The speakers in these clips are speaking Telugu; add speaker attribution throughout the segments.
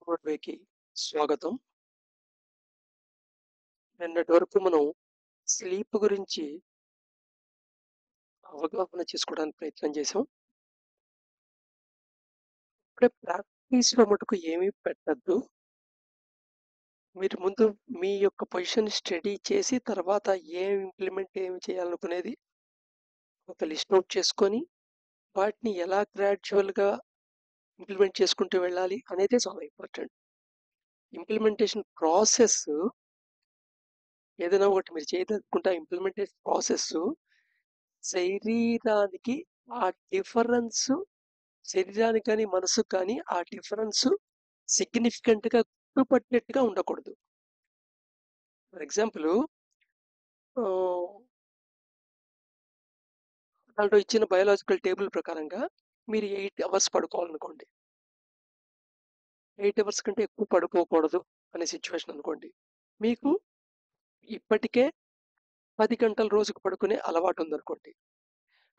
Speaker 1: రోడ్వేకి స్వాగతం. నిన్నటి వరకు మనం స్లీప్ గురించి అవగాహన చేసుకోవడానికి ప్రయత్నం చేసాం. ఇప్పుడే ప్రాక్టీస్‌లో మటుకు ఏమీ పెట్టొద్దు. మీరు ముందు మీ యొక్క పొజిషన్ స్టడీ చేసి తర్వాత ఏమి చేయాలనుకునేది ఒక లిస్ట్ ఔట్ చేసుకొని, వాటిని ఎలా గ్రాడ్యువల్‌గా ఇంప్లిమెంట్ చేసుకుంటూ వెళ్ళాలి అనేదే చాలా ఇంపార్టెంట్. ఇంప్లిమెంటేషన్ ప్రాసెస్ ఏదైనా ఒకటి మీరు చేయదలుచుకుంటే ఆ ఇంప్లిమెంటేషన్ ప్రాసెస్ శరీరానికి ఆ డిఫరెన్స్ శరీరానికి కానీ, మనసుకు కానీ ఆ డిఫరెన్స్ సిగ్నిఫికెంట్‌గా గుర్తుపట్టేట్టుగా ఉండకూడదు. ఫర్ ఎగ్జాంపుల్ ఆహ్, దాంట్లో ఇచ్చిన బయోలాజికల్ టేబుల్ ప్రకారంగా మీరు 8 అవర్స్ పడుకోవాలనుకోండి. 8 అవర్స్ కంటే ఎక్కువ పడుకోకూడదు అనే సిట్యుయేషన్ అనుకోండి. మీకు ఇప్పటికే 10 గంటలు రోజుకు పడుకునే అలవాటు ఉందనుకోండి.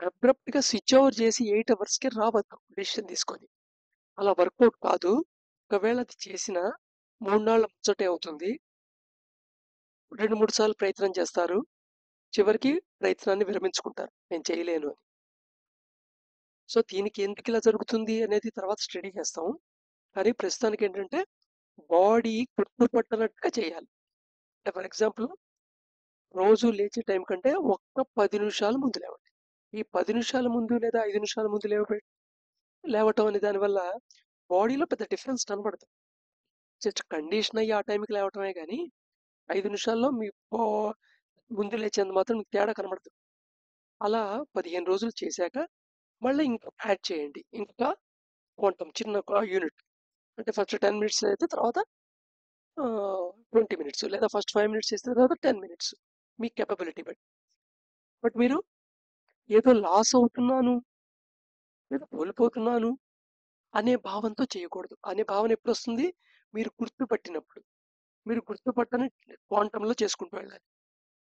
Speaker 1: అబ్రప్ట్‌గా స్విచ్ ఓవర్ చేసి 8 అవర్స్‌కి రావద్దు డెసిషన్ తీసుకొని. అలా వర్కౌట్ కాదు. ఒకవేళ అది చేసినా 3 నాళ్ళ ముచ్చటే అవుతుంది. 2, 3 సార్లు ప్రయత్నం చేస్తారు. చివరికి ప్రయత్నాన్ని విరమించుకుంటారు. నేను చేయలేను అని. సో, దీనికి ఎందుకిలా జరుగుతుంది అనేది తర్వాత స్టడీ చేస్తాం. కానీ ప్రస్తుతానికేంటంటే బాడీ గుర్తుపట్టనట్టుగా చేయాలి. అంటే ఫర్ ఎగ్జాంపుల్ రోజు లేచే టైం కంటే ఒక్క 10 నిమిషాలు ముందు లేవండి. ఈ 10 నిమిషాల ముందు లేదా 5 నిమిషాల ముందు లేవటం అనే దానివల్ల బాడీలో పెద్ద డిఫరెన్స్ కనపడదు. జస్ట్ కండిషన్ అయ్యి ఆ టైంకి లేవటమే గానీ 5 నిమిషాల్లో మీ ముందు లేచేంత మాత్రం మీకు తేడా కనపడదు. అలా 15 రోజులు చేశాక మళ్ళీ ఇంకా యాడ్ చేయండి. ఇంకా క్వాంటం చిన్న ఒక యూనిట్. అంటే ఫస్ట్ 10 మినిట్స్ అయితే తర్వాత 20 మినిట్స్ లేదా ఫస్ట్ 5 మినిట్స్ చేసిన తర్వాత 10 మినిట్స్. మీ కేపబిలిటీ బట్టి. బట్ మీరు ఏదో లాస్ అవుతున్నాను, ఏదో కోల్పోతున్నాను అనే భావంతో చేయకూడదు. అనే భావన ఎప్పుడొస్తుంది? మీరు గుర్తుపట్టినప్పుడు. మీరు గుర్తుపట్టని క్వాంటంలో చేసుకుంటూ వెళ్ళాలి.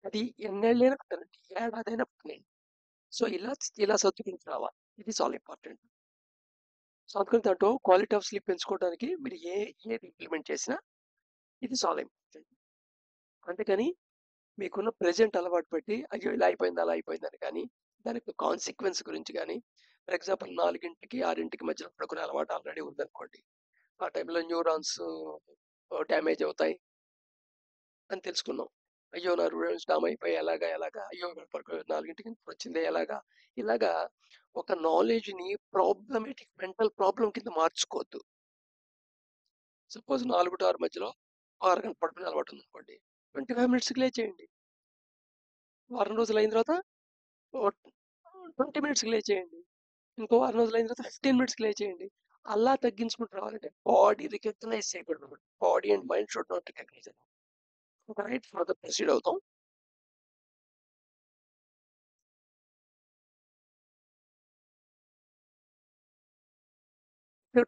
Speaker 1: అది ఎన్నేళ్ళైనా పట్టనండి. ఏడాదైనా పట్టనండి. సో, ఇలా సర్దుకుంటూ రావాలి. ఇది చాలా ఇంపార్టెంట్. సో, అందుకని దాంట్లో క్వాలిటీ ఆఫ్ స్లీప్ పెంచుకోవడానికి మీరు ఏది ఇంప్లిమెంట్ చేసినా ఇది చాలా ఇంపార్టెంట్. అందుకని మీకున్న ప్రెజెంట్ అలవాటు బట్టి అయ్యో! ఇలా అయిపోయింది, అలా అయిపోయిందని కానీ, దానికి కాన్సిక్వెన్స్ గురించి గానీ, ఫర్ ఎగ్జాంపుల్ 4కి, 6కి మధ్యలో పడుకునే అలవాటు ఆల్రెడీ ఉందనుకోండి. ఆ టైంలో న్యూరాన్స్ డ్యామేజ్ అవుతాయి అని తెలుసుకున్నాం. అయ్యో! నా న్యూరాన్స్ డామ్ అయిపోయాయి ఎలాగా? అయ్యో! 4కి వచ్చిందే ఎలాగా? ఇలాగా ఒక నాలెడ్జ్‌ని మెంటల్ ప్రాబ్లమ్ కింద మార్చుకోవద్దు. సపోజ్ 4-6 మధ్యలో ఓ అరగంట పడుకునే అలవాటు ఉందనుకోండి. 25 మినిట్స్‌కి లేచేయండి. వారం రోజులయిన తర్వాత ఓ 20 మినిట్స్‌కి లేచేయండి. ఇంకో వారం రోజులయిన తర్వాత 15 మినిట్స్‌కి లేచేయండి. అలా తగ్గించుకుంటూ రావాలంటే బాడీ రికగ్నైజ్ చేయకూడదు. Body and mind should not recognize it. Right further proceed అవుతాం.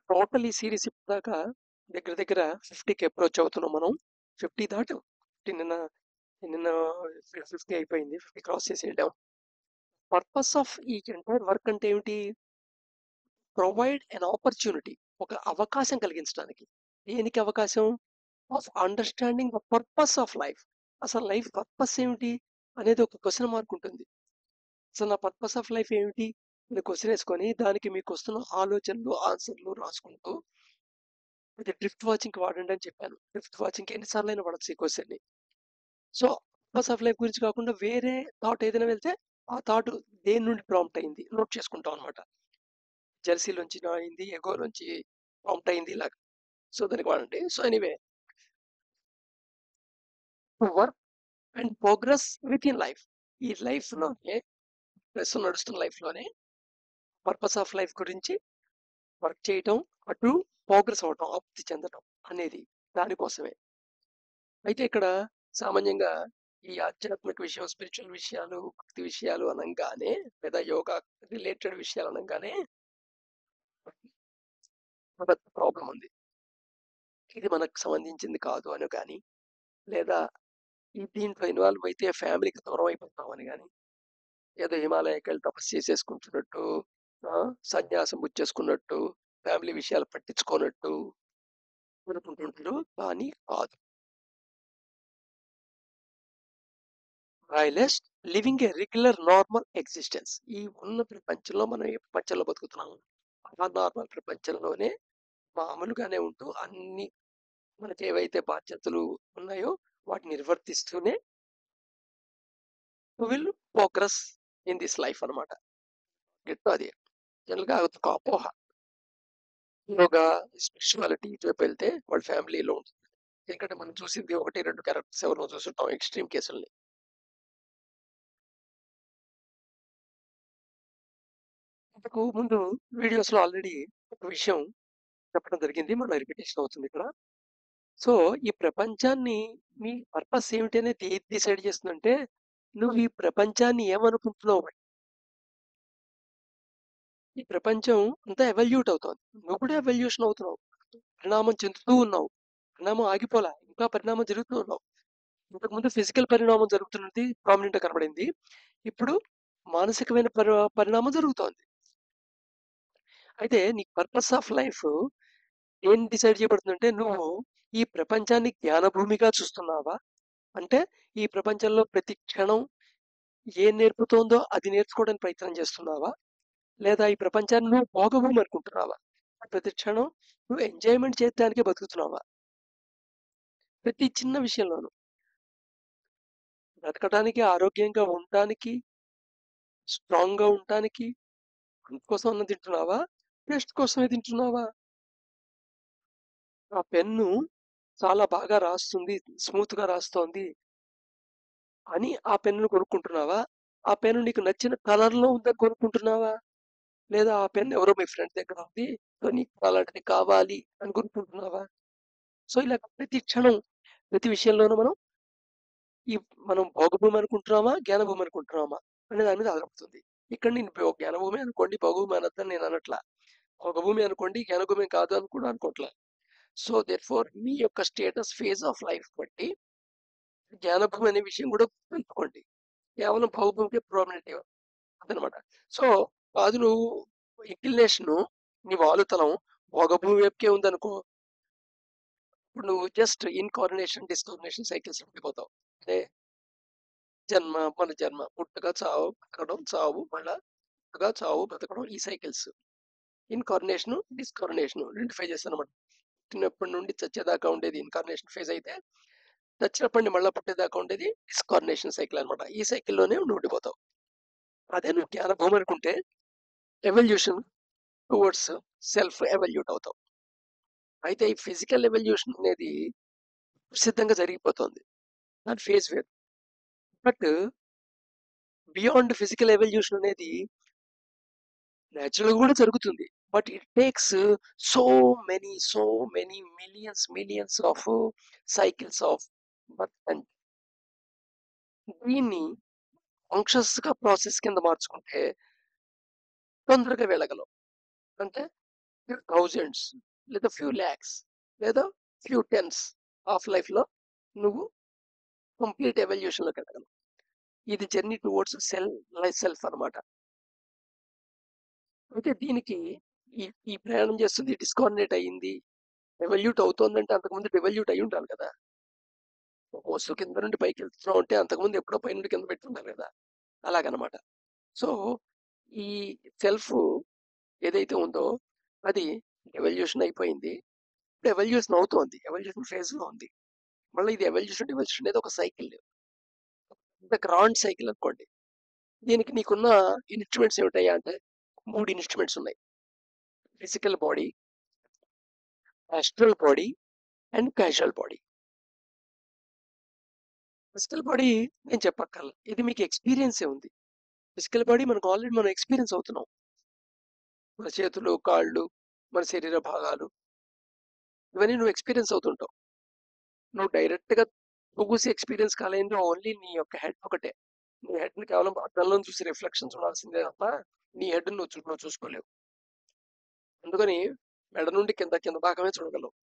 Speaker 1: టోటల్ ఈ సీరీస్ ఇప్పటిదాకా దగ్గర దగ్గర 50కి అప్రోచ్ అవుతున్నాం మనం. 50 దాటాం. 50 నిన్న నిన్న 50 అయిపోయింది. 50 క్రాస్ చేసి వెళ్ళాం. పర్పస్ ఆఫ్ ఈ ఎంటైర్ వర్క్ అంటే ఏమిటి? Provide an opportunity. ఒక అవకాశం కలిగించడానికి. దేనికి అవకాశం? Of understanding the purpose of life. అసలు లైఫ్ పర్పస్ ఏమిటి? అనేది ఒక క్వెషన్ మార్క్ ఉంటుంది. అసలు నా పర్పస్ ఆఫ్ లైఫ్ ఏమిటి? అని క్వెషన్ ఏసుకొని దానికి మీకొస్తున్న ఆలోచనలు, ఆన్సర్‌లు రాసుకుంటూ ఇది డ్రిఫ్ట్ వాచింగ్‌కి వాడండి అని చెప్పాను. డ్రిఫ్ట్ వాచింగ్‌కి ఎన్ని సార్లైనా వాడొచ్చు ఈ క్వెషన్‌ని. సో, పర్పస్ ఆఫ్ లైఫ్ గురించి కాకుండా వేరే థాట్ ఏదైనా వెళ్తే ఆ థాట్ దేని నుండి ప్రాంప్ట్ అయింది నోట్ చేసుకుంటాం అన్నమాట. జెలసీలోంచి అయింది, ఎగోలోంచి ప్రాంప్ట్ అయింది ఇలాగ. సో, దానికి వాడండి. So, anyway work and progress with in life. ఈ లైఫ్‌లోనే ప్రస్తుతం నడుస్తున్న లైఫ్‌లోనే పర్పస్ ఆఫ్ లైఫ్ గురించి వర్క్ చేయటం, అటు ప్రోగ్రెస్ అవ్వటం, అభివృద్ధి చెందటం అనేది దానికోసమే. అయితే ఇక్కడ సామాన్యంగా ఈ ఆధ్యాత్మిక విషయం, స్పిరిచ్యువల్ విషయాలు, భక్తి విషయాలు అనంగానే లేదా యోగా రిలేటెడ్ విషయాలు అనంగానే ఒక పెద్ద ప్రాబ్లమ్ ఉంది. ఇది మనకు సంబంధించింది కాదు అని గాని, లేదా దీంట్లో ఇన్వాల్వ్ అయితే ఫ్యామిలీకి దూరం అయిపోతామని గాని, ఏదో హిమాలయాకెళ్ళి తపస్సు చేసేసుకుంటున్నట్టు, సన్యాసం పుచ్చేసుకున్నట్టు, ఫ్యామిలీ విషయాలు పట్టించుకోనట్టు, అనుకుంటుంటారు. కానీ కాదు. Vilest living a regular normal existence. ఈ ఉన్న ప్రపంచంలో మనం ఏ ప్రపంచంలో బతుకుతున్నాము, ఆ నార్మల్ ప్రపంచంలోనే మామూలుగానే ఉంటూ అన్ని మనకి ఏవైతే బాధ్యతలు ఉన్నాయో వాటిని నిర్వర్తిస్తూనే will progress in this life అనమాట. గెట్ అది జనరల్గా ఒక అపోహ. యోగా, స్పిరిచువాలిటీ ఇటువైపు వెళ్తే వాళ్ళ ఫ్యామిలీలో ఉంటుంది. ఎందుకంటే మనం చూసింది ఒకటి రెండు క్యారెక్టర్స్ ఎవరినో చూస్తుంటాం ఎక్స్ట్రీమ్ కేసుల్ని. ఇంతకు ముందు వీడియోస్ లో ఆల్రెడీ ఒక విషయం చెప్పడం జరిగింది, మన రిపిటేషన్ అవుతుంది ఇక్కడ. సో ఈ ప్రపంచాన్ని నీ పర్పస్ ఏమిటి అనేది ఏది డిసైడ్ చేస్తుందంటే నువ్వు ఈ ప్రపంచాన్ని ఏమనుకుంటున్నావు. ఈ ప్రపంచం అంతా ఎవల్యూట్ అవుతోంది, నువ్వు కూడా ఎవల్యూషన్ అవుతున్నావు, పరిణామం చెందుతూ ఉన్నావు. పరిణామం ఆగిపోలా, ఇంకా పరిణామం జరుగుతూ ఉన్నావు. ఇంతకుముందు ఫిజికల్ పరిణామం జరుగుతున్నది ప్రామినెంట్ గా కనబడింది, ఇప్పుడు మానసికమైన పరిణామం జరుగుతోంది. అయితే నీ పర్పస్ ఆఫ్ లైఫ్ ఏం డిసైడ్ చేయబడుతుందంటే నువ్వు ఈ ప్రపంచాన్ని జ్ఞానభూమిగా చూస్తున్నావా, అంటే ఈ ప్రపంచంలో ప్రతి క్షణం ఏం నేర్పుతోందో అది నేర్చుకోవడానికి ప్రయత్నం చేస్తున్నావా, లేదా ఈ ప్రపంచాన్ని నువ్వు భోగభూమి అనుకుంటున్నావా, ప్రతి క్షణం నువ్వు ఎంజాయ్మెంట్ చేయడానికే బతుకుతున్నావా. ప్రతి చిన్న విషయంలోనూ బ్రతకడానికి, ఆరోగ్యంగా ఉండటానికి, స్ట్రాంగ్ గా ఉండటానికి అందుకోసం అన్న తింటున్నావా, టేస్ట్ కోసమే తింటున్నావా. ఆ పెన్ను చాలా బాగా రాస్తుంది, స్మూత్ గా రాస్తోంది అని ఆ పెన్నును కొనుక్కుంటున్నావా, ఆ పెన్ను నీకు నచ్చిన కలర్ లో ఉందని కొనుక్కుంటున్నావా, లేదా ఆ పెన్ ఎవరో మీ ఫ్రెండ్ దగ్గర ఉంది సో నీకు అలాంటిది కావాలి అని కొనుక్కుంటున్నావా. సో ఇలా ప్రతి క్షణం ప్రతి విషయంలోనూ ఈ మనం భోగభూమి అనుకుంటున్నామా, జ్ఞానభూమి అనుకుంటున్నామా అనే దాని మీద ఆధారపడుతుంది. ఇక్కడ నేను జ్ఞానభూమి అనుకోండి, భోగభూమి అనొద్దని నేను అనట్లా, భోగభూమి అనుకోండి జ్ఞానభూమి కాదు అని కూడా అనుకోవట్లా. సో దేర్ ఫోర్ మీ యొక్క స్టేటస్ ఫేజ్ ఆఫ్ లైఫ్ బట్టి జ్ఞానభూమి అనే విషయం కూడా గుర్తుంచుకోండి. కేవలం భోగభూమికే ప్రామినెంట్ అదనమాట. సో కాదు నువ్వు ఇంక్లినేషన్, నీ వాలుతలం భోగభూమి వైపుకే ఉందనుకో, ఇప్పుడు నువ్వు జస్ట్ ఇన్కార్నేషన్ డిస్కార్నేషన్ సైకిల్స్ ఉండిపోతావు. అంటే జన్మ మన జన్మ, పుట్టుక చావు బతకడం, చావు మళ్ళా పుట్టుక చావు బతకడం, ఈ సైకిల్స్. ఇన్కార్నేషన్ డిస్కార్నేషన్ రెండు ఫేజెస్ అనమాట. పుట్టినప్పటి నుండి చచ్చేదాకా ఉండేది ఇన్కార్నేషన్ ఫేజ్ అయితే, చచ్చినప్పటి మళ్ళీ పుట్టేదాకా ఉండేది డిస్కార్నేషన్ సైకిల్ అనమాట. ఈ సైకిల్లోనే నువ్వు ఉండిపోతావు. అదే నువ్వు జ్ఞానభూమి అనుకుంటే ఎవల్యూషన్ టువర్డ్స్ సెల్ఫ్ ఎవల్యూట్ అవుతావు. అయితే ఈ ఫిజికల్ ఎవల్యూషన్ అనేది సిద్ధంగా జరిగిపోతుంది, దాని ఫేజ్ వేరు. బట్ బియాండ్ ఫిజికల్ ఎవల్యూషన్ అనేది న్యాచురల్ కూడా జరుగుతుంది. But it takes so so many millions of cycles of birth and దీన్ని కాన్షియస్ గా ప్రాసెస్ కింద మార్చుకుంటే తొందరగా వెళ్ళగలం. అంటే ఫ్యూ థౌజండ్స్ లేదా ఫ్యూ ల్యాక్స్ లేదా ఫ్యూ టెన్స్ ఆఫ్ లైఫ్ లో నువ్వు కంప్లీట్ ఎవల్యూషన్ లోకి వెళ్ళగలం. ఇది జర్నీ టువర్డ్స్ సెల్ఫ్ అనమాట. అయితే దీనికి ఈ ఈ ప్రయాణం చేస్తుంది డిస్కార్డినేట్ అయ్యింది, ఎవల్యూట్ అవుతోందంటే అంతకుముందు డెవల్యూట్ అయి ఉండాలి కదా. ఒక వస్తువు కింద నుండి పైకి వెళ్తున్నాం అంటే అంతకుముందు ఎప్పుడో పై నుండి కింద పెట్టి ఉండాలి కదా, అలాగనమాట. సో ఈ సెల్ఫ్ ఏదైతే ఉందో అది ఎవల్యూషన్ అయిపోయింది, ఇప్పుడు ఎవల్యూషన్ అవుతోంది, ఎవల్యూషన్ ఫేజ్ లో ఉంది. మళ్ళీ ఇది ఎవల్యూషన్ డివల్యూషన్ అనేది ఒక సైకిల్, ఇంత గ్రాండ్ సైకిల్ అనుకోండి. దీనికి నీకున్న ఇన్స్ట్రుమెంట్స్ ఏమిటయ్యా అంటే మూడు ఇన్స్ట్రుమెంట్స్ ఉన్నాయి: physical body, astral body and casual body. Physical body నేను చెప్పక్కర్ల, ఇది మీకు ఎక్స్పీరియన్సే ఉంది. ఫిజికల్ బాడీ మనకు ఆల్రెడీ మనం ఎక్స్పీరియన్స్ అవుతున్నాం. మన చేతులు, కాళ్ళు, మన శరీర భాగాలు ఇవన్నీ నువ్వు ఎక్స్పీరియన్స్ అవుతుంటావు. నువ్వు డైరెక్ట్ గా చూసి ఎక్స్పీరియన్స్ కాలేదు, ఓన్లీ నీ యొక్క హెడ్ ఒకటే. నీ హెడ్ ని కేవలం అద్దంలో చూసి రిఫ్లెక్షన్ చూడాల్సిందే తప్ప నీ హెడ్ నువ్వు చూసుకోలేవు. అందుకని మెడ నుండి కింద కింద భాగమే చూడగలవు.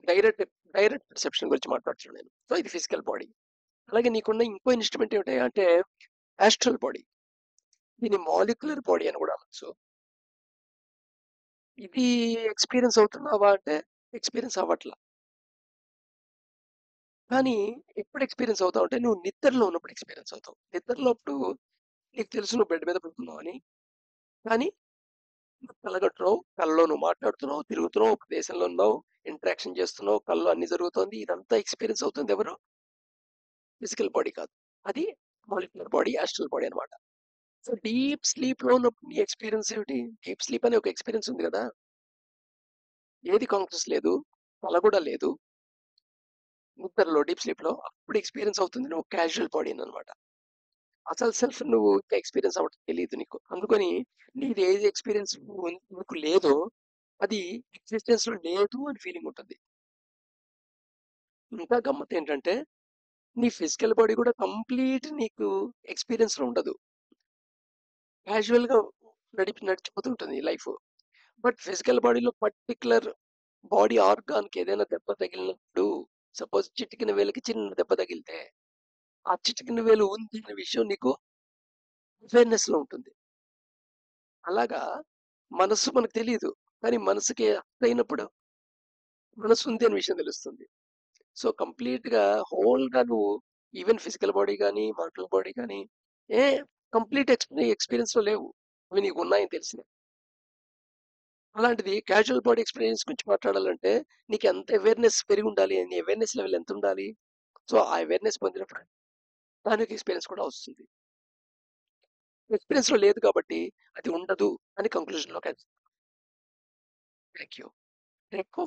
Speaker 1: డైరెక్ట్ డైరెక్ట్ పర్సెప్షన్ గురించి మాట్లాడుతున్నాను నేను. సో ఇది ఫిజికల్ బాడీ. అలాగే నీకున్న ఇంకో ఇన్స్ట్రుమెంట్ ఏమిటి అంటే ఆస్ట్రల్ బాడీ. దీన్ని మాలిక్యులర్ బాడీ అని కూడా అనొచ్చు. ఇది ఎక్స్పీరియన్స్ అవుతున్నావా అంటే ఎక్స్‌పీరియన్స్ అవ్వట్ల. కానీ ఎప్పుడు ఎక్స్‌పీరియన్స్ అవుతావంటే నువ్వు నిద్రలో ఉన్నప్పుడు ఎక్స్‌పీరియన్స్ అవుతావు. నిద్రలో అప్పుడు నీకు తెలుసు నువ్వు బెడ్ మీద పడుకున్నావని. కానీ నువ్వు కలగంటున్నావు. కలలో నువ్వు మాట్లాడుతున్నావు, తిరుగుతున్నావు, ఒక దేశంలో ఉన్నావు, ఇంటరాక్షన్ చేస్తున్నావు, కలలో అన్ని జరుగుతోంది. ఇదంతా ఎక్స్‌పీరియన్స్ అవుతుంది ఎవరు? ఫిజికల్ బాడీ కాదు. అది మాలిక్యులర్ బాడీ, ఆస్ట్రల్ బాడీ అన్నమాట. సో డీప్ స్లీప్‌లో ఉన్నప్పుడు నీ ఎక్స్‌పీరియన్స్ ఏమిటి? డీప్ స్లీప్ అనే ఒక ఎక్స్‌పీరియన్స్ ఉంది గదా! ఏది కాన్షియస్ లేదు. కల కూడా లేదు. నిద్రలో డీప్ స్లీప్‌లో అప్పుడు ఎక్స్‌పీరియన్స్ అవుతుంది నువ్వు క్యాజువల్ బాడీనన్నమాట. అసలు సెల్ఫ్ నువ్వు ఇంకా ఎక్స్‌పీరియన్స్ అవ్వడం తెలీదు నీకు. అందుకని నీది ఏది ఎక్స్‌పీరియన్స్ నీకు లేదో అది ఎగ్జిస్టెన్స్‌లో లేదు అని ఫీలింగ్ ఉంటుంది. ఇంకా గమ్మత్తేంటంటే నీ ఫిజికల్ బాడీ కూడా కంప్లీట్ నీకు ఎక్స్‌పీరియన్స్‌లో ఉండదు. క్యాజువల్‌గా నడిచిపోతూ ఉంటుంది లైఫ్. బట్ ఫిజికల్ బాడీలో పర్టిక్యులర్ బాడీ ఆర్గాన్‌కి ఏదైనా దెబ్బ తగిలినప్పుడు సపోజ్ చిటికెన వేలుకి చిన్న దెబ్బ తగిలితే ఆ చిటికెన వేలు ఉంది అనే విషయం నీకు అవేర్‌నెస్‌లో ఉంటుంది. అలాగా మనస్సు మనకు తెలీదు. కానీ మనసుకి అయినప్పుడు మనసు ఉంది అనే విషయం తెలుస్తుంది. సో కంప్లీట్‌గా హోల్‌గా నువ్వు ఈవెన్ ఫిజికల్ బాడీ గాని, మెంటల్ బాడీ గాని ఏ కంప్లీట్ ఎక్స్‌పీరియన్స్‌లో లేవు. అవి నీకు ఉన్నాయని తెలిసినా. అలాంటిది క్యాజువల్ బాడీ ఎక్స్‌పీరియన్స్ గురించి మాట్లాడాలంటే నీకు ఎంత అవేర్‌నెస్ పెరిగి ఉండాలి? నీ అవేర్‌నెస్ లెవెల్ ఎంత ఉండాలి? సో ఆ అవేర్‌నెస్ పొందినప్పుడు దానికి ఎక్స్‌పీరియన్స్ కూడా వస్తుంది. ఎక్స్‌పీరియన్స్‌లో లేదు కాబట్టి అది ఉండదు అని కంక్లూజన్‌లోకి థాంక్ యూ. ఎక్కువ